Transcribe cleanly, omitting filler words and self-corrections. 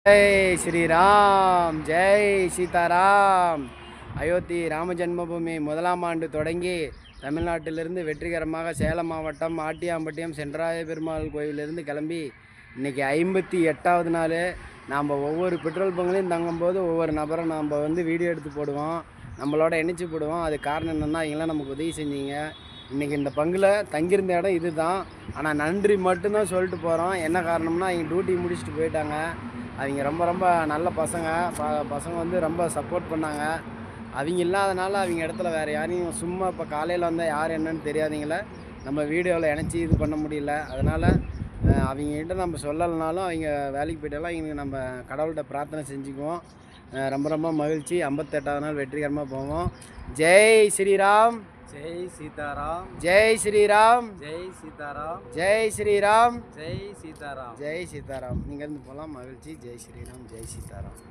जय श्री राम जय सीताराम அயோத்தி ராம ஜென்மபூமி முதலாம் ஆண்டு தொடங்கி தமிழ்நாட்டிலிருந்து வெற்றிகரமாக சேலம் மாவட்டம் ஆட்டியாம்பட்டியம் சென்றாய பெருமாள் கோயிலிருந்து கிளம்பி இன்றைக்கி 58வது நாள். நாம் ஒவ்வொரு பெட்ரோல் பங்க்லையும் தங்கும்போது ஒவ்வொரு நபரை நாம் வீடியோ எடுத்து போடுவோம், நம்மளோட இணைச்சி போடுவோம். அது காரணம் என்னென்னா, இவங்களாம் நமக்கு உதவி செஞ்சீங்க. இன்றைக்கி இந்த பங்கில் தங்கியிருந்த இடம் இது தான். ஆனால் நன்றி மட்டும்தான் சொல்லிட்டு போகிறோம். என்ன காரணம்னா, அவங்க டியூட்டி முடிச்சுட்டு போயிட்டாங்க. அவங்க ரொம்ப நல்ல பசங்க ரொம்ப சப்போர்ட் பண்ணாங்க. அவங்க இல்லாதனால அவங்க இடத்துல வேறு யாரையும் சும்மா இப்போ காலையில் வந்தால் யார் என்னன்னு தெரியாதீங்கள நம்ம வீடியோவில் இணைச்சி இது பண்ண முடியல. அதனால் அவங்ககிட்ட நம்ம சொல்லலைனாலும் அவங்க வேலைக்கு போய்ட்டாலும் அவங்களுக்கு நம்ம கடவுள்கிட்ட பிரார்த்தனை செஞ்சுக்குவோம். ரொம்ப மகிழ்ச்சி. 58வது நாள் வெற்றிகரமாக போவோம். ஜெய் ஸ்ரீராம், ஜெய் சீதாராம், ஜெய் ஸ்ரீராம், ஜெய் சீதாராம், ஜெய் ஸ்ரீராம், ஜெய் சீதாராம், ஜெய் சீதாராம். இங்கேருந்து போகலாம். மகிழ்ச்சி. ஜெய் ஸ்ரீராம், ஜெய் சீதாராம்.